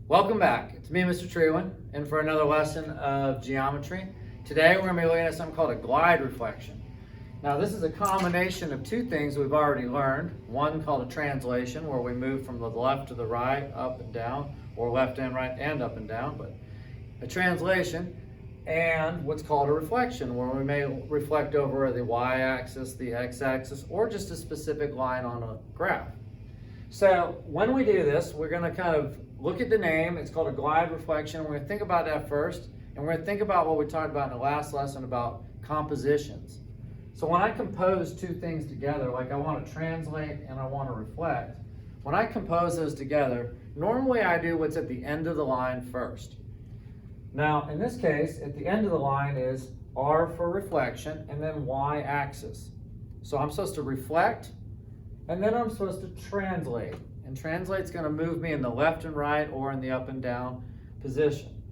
Welcome back. It's me, Mr. Treewin, and for another lesson of geometry. Today we're going to be looking at something called a glide reflection. Now this is a combination of two things we've already learned. One called a translation, where we move from the left to the right, up and down, or left and right and up and down, but a translation, and what's called a reflection, where we may reflect over the y-axis, the x-axis, or just a specific line on a graph. So when we do this, we're going to kind of look at the name. It's called a glide reflection. We're going to think about that first, and we're going to think about what we talked about in the last lesson about compositions. So when I compose two things together, like I want to translate and I want to reflect, when I compose those together, normally I do what's at the end of the line first. Now, in this case, at the end of the line is R for reflection and then y-axis. So I'm supposed to reflect, and then I'm supposed to translate. And translate's going to move me in the left and right or in the up and down position.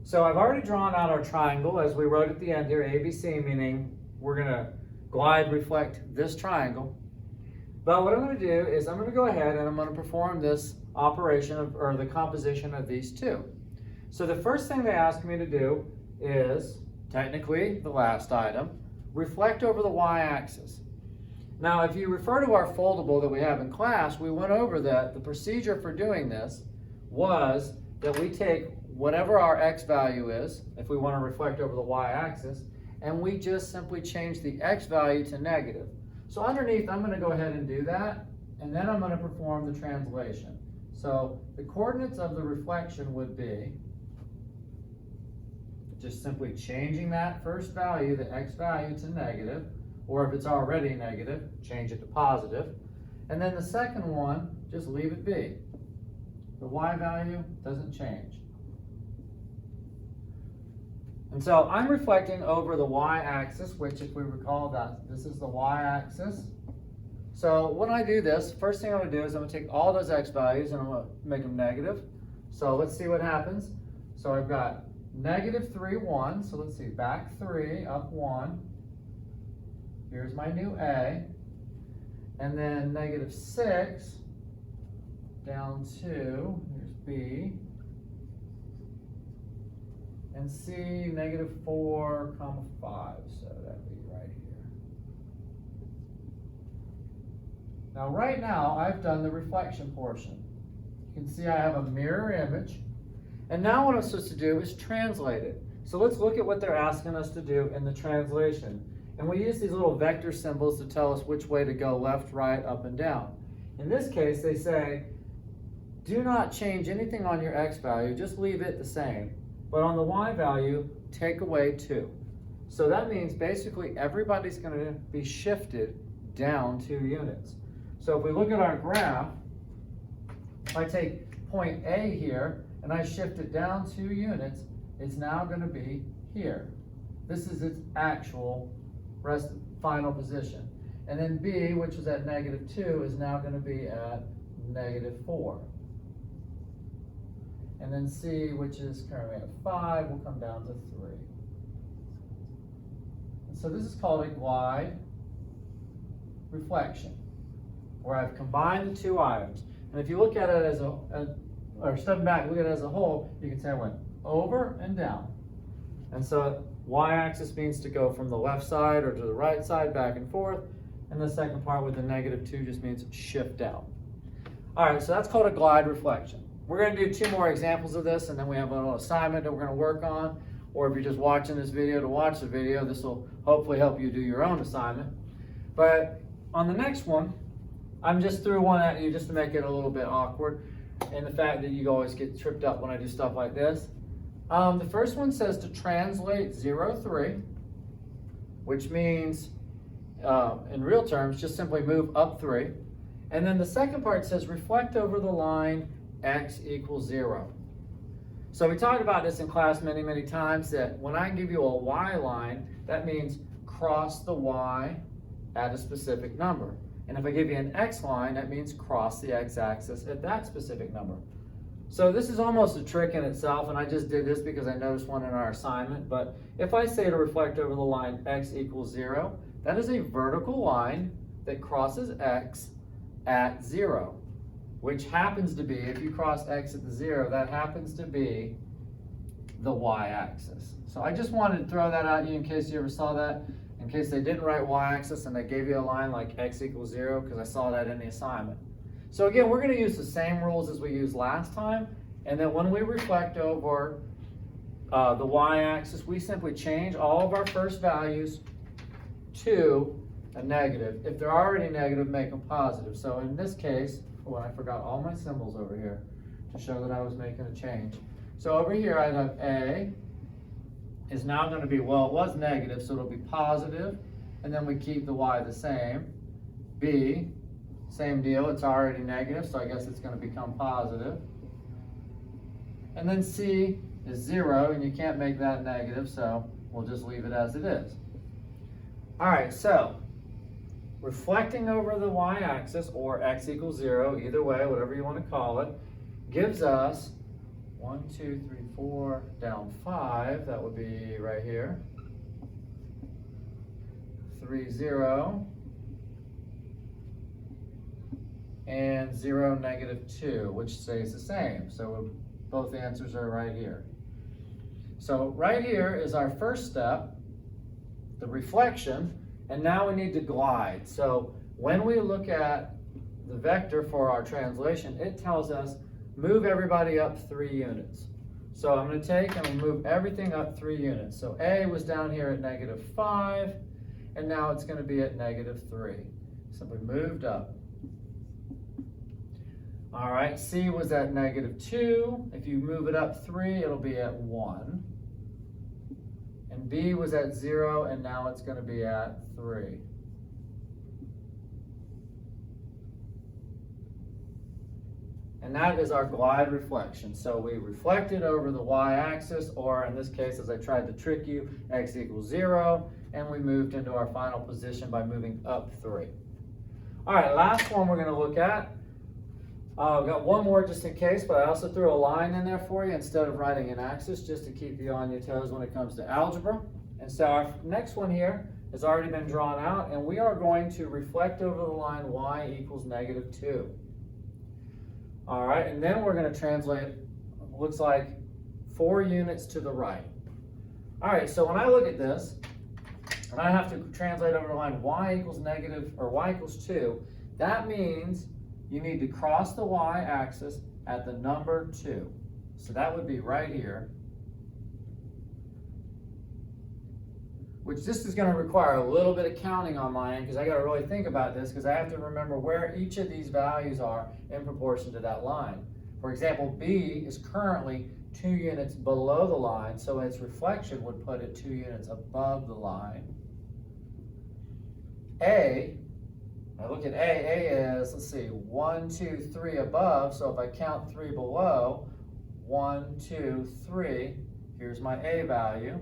So I've already drawn out our triangle, as we wrote at the end here, ABC, meaning we're going to glide reflect this triangle. But what I'm going to do is I'm going to go ahead and I'm going to perform this operation or the composition of these two. So the first thing they ask me to do is, technically the last item, reflect over the y-axis. Now, if you refer to our foldable that we have in class, we went over that the procedure for doing this was that we take whatever our x value is, if we want to reflect over the y-axis, and we just simply change the x value to negative. So underneath, I'm going to go ahead and do that, and then I'm going to perform the translation. So the coordinates of the reflection would be just simply changing that first value, the x value, to negative. Or if it's already negative, change it to positive. And then the second one, just leave it be. The y value doesn't change. And so I'm reflecting over the y-axis, which, if we recall, that this is the y-axis. So when I do this, first thing I'm going to do is I'm going to take all those x values and I'm going to make them negative. So let's see what happens. So I've got negative 3, 1. So let's see, back 3, up 1. Here's my new A, and then negative 6, down 2, here's B, and C, negative 4, comma 5, so that'd be right here. Now right now, I've done the reflection portion. You can see I have a mirror image, and now what I'm supposed to do is translate it. So let's look at what they're asking us to do in the translation. And we use these little vector symbols to tell us which way to go, left, right, up, and down. In this case, they say, do not change anything on your x value, just leave it the same. But on the y value, take away 2. So that means basically everybody's going to be shifted down 2 units. So if we look at our graph, if I take point A here, and I shift it down 2 units, it's now going to be here. This is its actual final position. And then B, which was at negative 2, is now going to be at negative 4. And then C, which is currently at 5, will come down to 3. And so this is called a glide reflection, where I've combined the two items. And if you look at it as or step back, look at it as a whole, you can say I went over and down. And so y-axis means to go from the left side or to the right side, back and forth. And the second part with the negative 2 just means shift down. All right, so that's called a glide reflection. We're going to do 2 more examples of this, and then we have a little assignment that we're going to work on. Or if you're just watching this video to watch the video, this will hopefully help you do your own assignment. But on the next one, I'm just threw one at you just to make it a little bit awkward. And the fact that you always get tripped up when I do stuff like this. The first one says to translate 0, 3, which means, in real terms, just simply move up 3. And then the second part says reflect over the line x equals 0. So we talked about this in class many, many times, that when I give you a y line, that means cross the y at a specific number. And if I give you an x line, that means cross the x-axis at that specific number. So this is almost a trick in itself, and I just did this because I noticed one in our assignment. But if I say to reflect over the line x equals 0, that is a vertical line that crosses x at 0. which happens to be, if you cross x at the 0, that happens to be the y-axis. So I just wanted to throw that at you in case you ever saw that, in case they didn't write y-axis and they gave you a line like x equals 0, because I saw that in the assignment. So again, we're going to use the same rules as we used last time, and then when we reflect over the y-axis, we simply change all of our first values to a negative. If they're already negative, make them positive. So in this case, oh, I forgot all my symbols over here to show that I was making a change. So over here I have A is now going to be, well, it was negative, so it'll be positive, and then we keep the y the same. B, same deal, it's already negative, so I guess it's going to become positive. And then C is 0, and you can't make that negative, so we'll just leave it as it is. All right, so reflecting over the y-axis, or x equals 0, either way, whatever you want to call it, gives us 1, 2, 3, 4, down 5, that would be right here. 3, 0, and 0, negative 2, which stays the same. So both answers are right here. So right here is our first step, the reflection, and now we need to glide. So when we look at the vector for our translation, it tells us move everybody up 3 units. So I'm going to take and move everything up 3 units. So A was down here at negative 5, and now it's going to be at negative 3. So we moved up. All right, C was at negative 2. If you move it up 3, it'll be at 1. And B was at 0, and now it's going to be at 3. And that is our glide reflection. So we reflected over the y-axis, or in this case, as I tried to trick you, x equals 0, and we moved into our final position by moving up 3. All right, last one we're going to look at. I've got one more just in case, but I also threw a line in there for you instead of writing an axis, just to keep you on your toes when it comes to algebra. And so our next one here has already been drawn out, and we are going to reflect over the line y equals negative 2. All right, and then we're going to translate, looks like 4 units to the right. All right, so when I look at this, and I have to translate over the line y equals negative, or y equals 2, that means you need to cross the y-axis at the number 2. So that would be right here, which this is going to require a little bit of counting on my end, because I got to really think about this, because I have to remember where each of these values are in proportion to that line. For example, B is currently 2 units below the line, so its reflection would put it 2 units above the line. A, I look at A is, let's see, 1, 2, 3 above, so if I count 3 below, 1, 2, 3, here's my A value.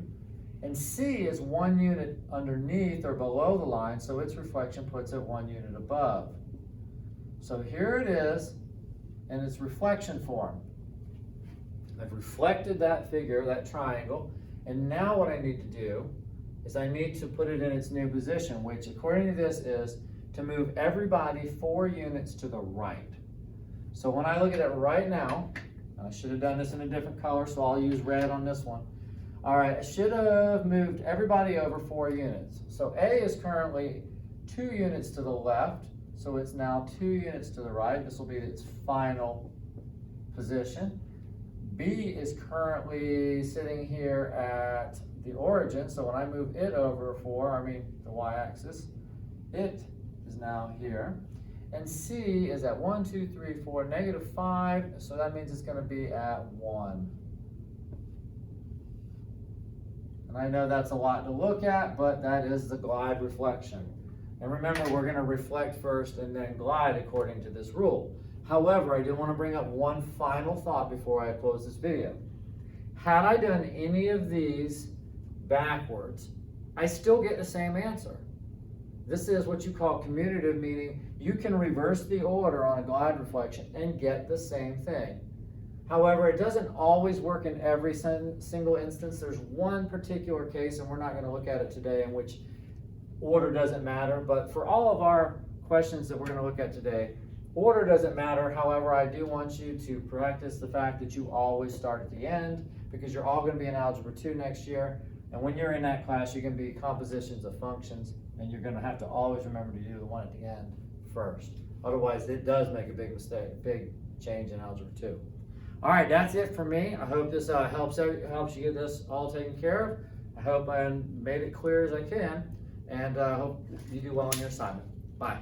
And C is 1 unit underneath or below the line, so its reflection puts it 1 unit above. So here it is in its reflection form. I've reflected that figure, that triangle, and now what I need to do is I need to put it in its new position, which according to this is to move everybody 4 units to the right. So when I look at it right now, I should have done this in a different color, so I'll use red on this one. All right, I should have moved everybody over 4 units. So A is currently 2 units to the left, so it's now 2 units to the right. This will be its final position. B is currently sitting here at the origin, so when I move it over 4, I mean the y-axis, it is now here. And C is at 1, 2, 3, 4, negative 5, so that means it's going to be at 1. And I know that's a lot to look at, but that is the glide reflection. And remember, we're going to reflect first and then glide according to this rule. However, I do want to bring up one final thought before I close this video. Had I done any of these backwards, I still get the same answer. This is what you call commutative, meaning you can reverse the order on a glide reflection and get the same thing. However, it doesn't always work in every single instance. There's one particular case, and we're not going to look at it today, in which order doesn't matter. But for all of our questions that we're going to look at today, Order doesn't matter. However, I do want you to practice the fact that you always start at the end, because you're all going to be in Algebra 2 next year. And when you're in that class, you're going to be compositions of functions, and you're going to have to always remember to do the one at the end first. Otherwise, it does make a big mistake, big change in Algebra 2. All right, that's it for me. I hope this helps you get this all taken care of. I hope I made it clear as I can, and I hope you do well on your assignment. Bye.